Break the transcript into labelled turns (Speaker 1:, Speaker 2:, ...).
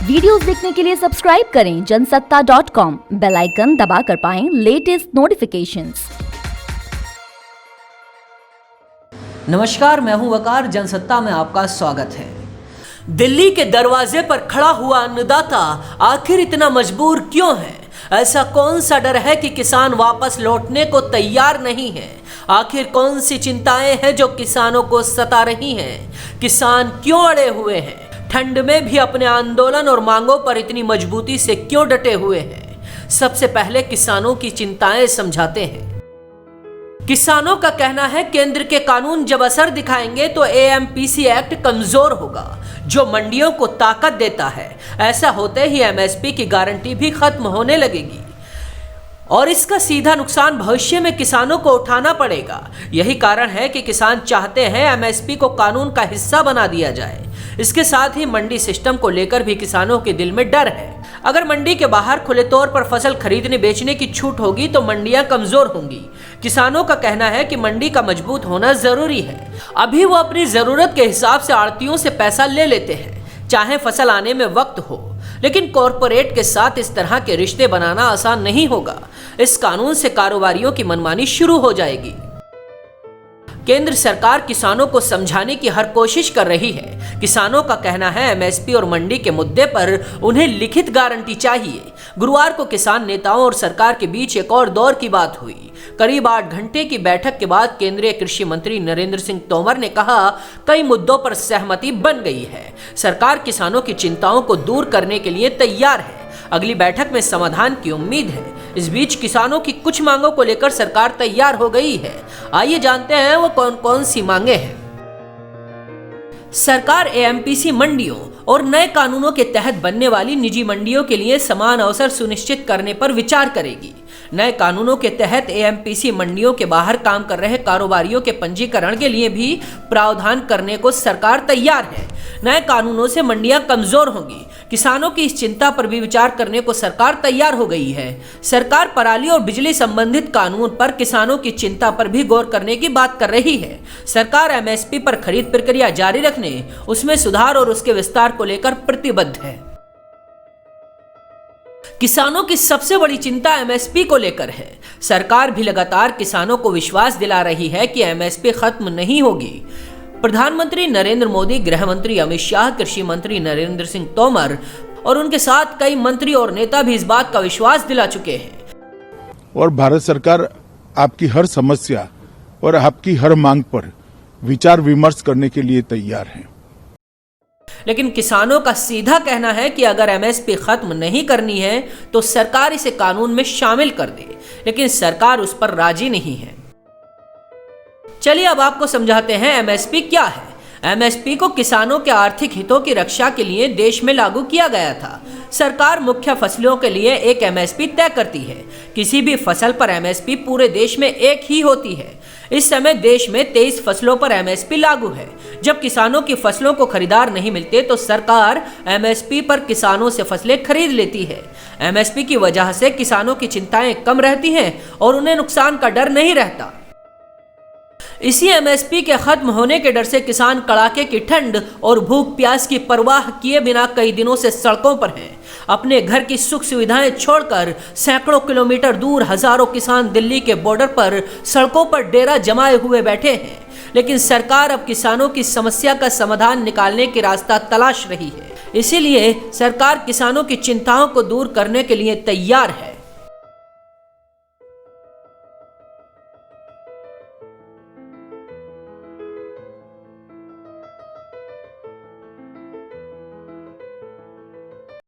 Speaker 1: Videos देखने के लिए सब्सक्राइब करें जनसत्ता.com, बेल आइकन दबाकर पाएं लेटेस्ट नोटिफिकेशंस।
Speaker 2: नमस्कार, मैं हूं वकार। जनसत्ता में आपका स्वागत है। दिल्ली के दरवाजे पर खड़ा हुआ अन्नदाता आखिर इतना मजबूर क्यों है? ऐसा कौन सा डर है कि किसान वापस लौटने को तैयार नहीं है? आखिर कौन सी चिंताएं हैं जो किसानों को सता रही हैं? किसान क्यों अड़े हुए हैं? ठंड में भी अपने आंदोलन और मांगों पर इतनी मजबूती से क्यों डटे हुए हैं? सबसे पहले किसानों की चिंताएं समझाते हैं। किसानों का कहना है केंद्र के कानून जब असर दिखाएंगे तो एएमपीसी एक्ट कमजोर होगा, जो मंडियों को ताकत देता है। ऐसा होते ही एमएसपी की गारंटी भी खत्म होने लगेगी और इसका सीधा नुकसान भविष्य में किसानों को उठाना पड़ेगा। यही कारण है कि किसान चाहते हैं एमएसपी को कानून का हिस्सा बना दिया जाए। इसके साथ ही मंडी सिस्टम को लेकर भी किसानों के दिल में डर है। अगर मंडी के बाहर खुले तौर पर फसल खरीदने बेचने की छूट होगी तो मंडियां कमजोर होंगी। किसानों का कहना है कि मंडी का मजबूत होना जरूरी है। अभी वो अपनी जरूरत के हिसाब से आड़तियों से पैसा ले लेते हैं, चाहे फसल आने में वक्त हो। लेकिन कॉरपोरेट के साथ इस तरह के रिश्ते बनाना आसान नहीं होगा। इस कानून से कारोबारियों की मनमानी शुरू हो जाएगी। केंद्र सरकार किसानों को समझाने की हर कोशिश कर रही है। किसानों का कहना है एमएसपी और मंडी के मुद्दे पर उन्हें लिखित गारंटी चाहिए। गुरुवार को किसान नेताओं और सरकार के बीच एक और दौर की बात हुई। करीब 8 घंटे की बैठक के बाद केंद्रीय कृषि मंत्री नरेंद्र सिंह तोमर ने कहा कई मुद्दों पर सहमति बन गई है। सरकार किसानों की चिंताओं को दूर करने के लिए तैयार है। अगली बैठक में समाधान की उम्मीद है। इस बीच किसानों की कुछ मांगों को लेकर सरकार तैयार हो गई है। आइए जानते हैं वो कौन कौन सी मांगे हैं। सरकार एएमपीसी मंडियों और नए कानूनों के तहत बनने वाली निजी मंडियों के लिए समान अवसर सुनिश्चित करने पर विचार करेगी। नए कानूनों के तहत एएमपीसी मंडियों के बाहर काम कर रहे कारोबारियों के पंजीकरण के लिए भी प्रावधान करने को सरकार तैयार है। नए कानूनों से मंडियां कमजोर होंगी। किसानों की इस चिंता पर भी विचार करने को सरकार तैयार हो गई है। सरकार पराली और बिजली संबंधित कानून पर किसानों की चिंता पर भी गौर करने की बात कर रही है। सरकार एमएसपी पर खरीद प्रक्रिया जारी रखने, उसमें सुधार और उसके विस्तार को लेकर प्रतिबद्ध है। किसानों की सबसे बड़ी चिंता एमएसपी को लेकर है। सरकार भी लगातार किसानों को विश्वास दिला रही है कि एमएसपी खत्म नहीं होगी। प्रधानमंत्री नरेंद्र मोदी, गृह मंत्री अमित शाह, कृषि मंत्री नरेंद्र सिंह तोमर और उनके साथ कई मंत्री और नेता भी इस बात का विश्वास दिला चुके हैं।
Speaker 3: और भारत सरकार आपकी हर समस्या और आपकी हर मांग पर विचार विमर्श करने के लिए तैयार है।
Speaker 2: लेकिन किसानों का सीधा कहना है कि अगर एमएसपी खत्म नहीं करनी है तो सरकार इसे कानून में शामिल कर दे, लेकिन सरकार उस पर राजी नहीं है। चलिए अब आपको समझाते हैं एमएसपी क्या है। एमएसपी को किसानों के आर्थिक हितों की रक्षा के लिए देश में लागू किया गया था। सरकार मुख्य फसलों के लिए एक एमएसपी तय करती है। किसी भी फसल पर एमएसपी पूरे देश में एक ही होती है। इस समय देश में 23 फसलों पर एमएसपी लागू है। जब किसानों की फसलों को खरीदार नहीं मिलते तो सरकार एमएसपी पर किसानों से फसलें खरीद लेती है। एमएसपी की वजह से किसानों की चिंताएं कम रहती हैं और उन्हें नुकसान का डर नहीं रहता। इसी एमएसपी के खत्म होने के डर से किसान कड़ाके की ठंड और भूख प्यास की परवाह किए बिना कई दिनों से सड़कों पर हैं। अपने घर की सुख सुविधाएं छोड़कर सैकड़ों किलोमीटर दूर हजारों किसान दिल्ली के बॉर्डर पर सड़कों पर डेरा जमाए हुए बैठे हैं। लेकिन सरकार अब किसानों की समस्या का समाधान निकालने की रास्ता तलाश रही है। इसीलिए सरकार किसानों की चिंताओं को दूर करने के लिए तैयार है।